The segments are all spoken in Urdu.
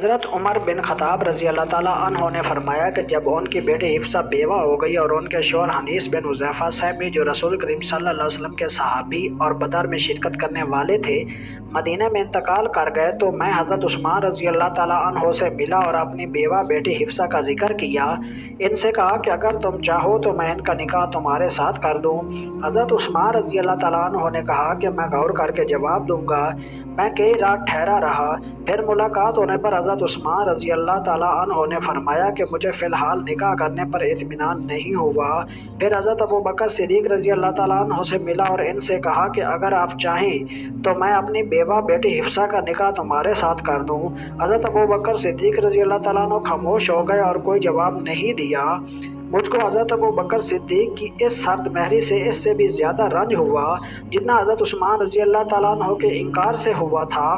حضرت عمر بن خطاب رضی اللہ تعالیٰ عنہ نے فرمایا کہ جب ان کی بیٹی حفصہ بیوہ ہو گئی اور ان کے شوہر حنیس بن حذیفہ صاحب جو رسول کریم صلی اللہ علیہ وسلم کے صحابی اور بدر میں شرکت کرنے والے تھے مدینہ میں انتقال کر گئے تو میں حضرت عثمان رضی اللہ تعالیٰ عنہ سے ملا اور اپنی بیوہ بیٹی حفصہ کا ذکر کیا۔ ان سے کہا کہ اگر تم چاہو تو میں ان کا نکاح تمہارے ساتھ کر دوں۔ حضرت عثمان رضی اللہ تعالیٰ عنہ نے کہا کہ میں غور کر کے جواب دوں گا۔ میں کئی رات ٹھہرا رہا۔ پھر ملاقات ہونے پر حضرت عثمان رضی اللہ تعالیٰ عنہ نے فرمایا کہ مجھے فی الحال نکاح کرنے پر اطمینان نہیں ہوا۔ پھر حضرت ابوبکر صدیق رضی اللہ تعالیٰ عنہ سے ملا اور ان سے کہا کہ اگر آپ چاہیں تو میں اپنی بیوہ بیٹی حفصہ کا نکاح تمہارے ساتھ کر دوں۔ حضرت ابوبکر صدیق رضی اللہ تعالیٰ عنہ خاموش ہو گئے اور کوئی جواب نہیں دیا۔ مجھ کو حضرت ابوبکر صدیق کی اس سرد مہری سے اس سے بھی زیادہ رنج ہوا جتنا حضرت عثمان رضی اللہ تعالیٰ عنہ کے انکار سے ہوا تھا۔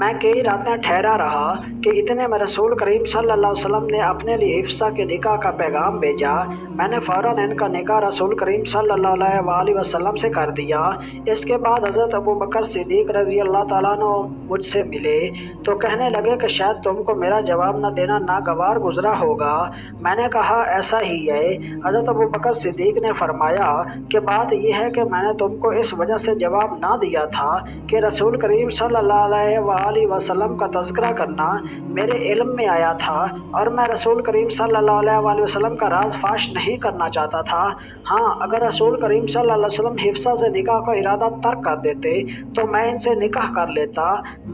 میں کئی راتیں ٹھہرا رہا کہ اتنے میں رسول کریم صلی اللہ علیہ وسلم نے اپنے لیے حفصہ کے نکاح کا پیغام بھیجا۔ میں نے فوراً ان کا نکاح رسول کریم صلی اللہ علیہ وآلہ وسلم سے کر دیا۔ اس کے بعد حضرت ابوبکر صدیق رضی اللہ تعالیٰ عنہ مجھ سے ملے تو کہنے لگے کہ شاید تم کو میرا جواب نہ دینا ناگوار گزرا ہوگا۔ میں نے کہا ایسا ہی ہے۔ حضرت ابوبکر صدیق نے فرمایا کہ بات یہ ہے کہ میں نے تم کو اس وجہ سے جواب نہ دیا تھا کہ رسول کریم صلی اللہ علیہ وآلہ وسلم کا تذکرہ کرنا میرے علم میں آیا تھا اور میں رسول کریم صلی اللہ علیہ وآلہ وسلم کا راز فاش نہیں کرنا چاہتا تھا۔ ہاں، اگر رسول کریم صلی اللہ علیہ وسلم حفصہ سے نکاح کا ارادہ ترک کر دیتے تو میں ان سے نکاح کر لیتا۔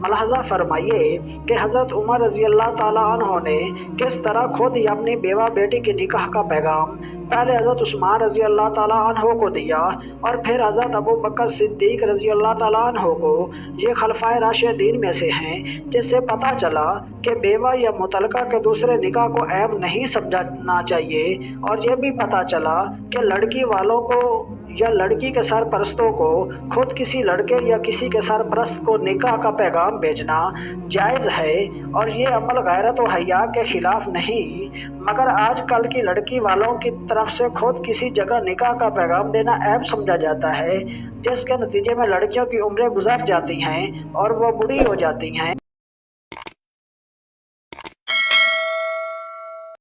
ملاحظہ فرمائیے کہ حضرت عمر رضی اللہ تعالیٰ عنہ نے کس طرح خود ہی اپنی بیوہ بیٹی کے نکاح کا پیغام پہلے حضرت عثمان رضی اللہ تعالیٰ عنہ کو دیا اور پھر حضرت ابوبکر صدیق رضی اللہ تعالیٰ عنہ کو۔ یہ خلفائے راشدین میں سے ہیں جس سے پتہ چلا کہ بیوہ یا متعلقہ کے دوسرے نکاح کو عیب نہیں سمجھنا چاہیے، اور یہ بھی پتہ چلا کہ لڑکی والوں کو یا لڑکی کے سرپرستوں کو خود کسی لڑکے یا کسی کے سرپرست کو نکاح کا پیغام بھیجنا جائز ہے، اور یہ عمل غیرت و حیا کے خلاف نہیں، مگر آج کل کی لڑکی والوں کی طرف سے خود کسی جگہ نکاح کا پیغام دینا عیب سمجھا جاتا ہے، جس کے نتیجے میں لڑکیوں کی عمریں گزر جاتی ہیں اور وہ بوڑھی ہو جاتی ہیں۔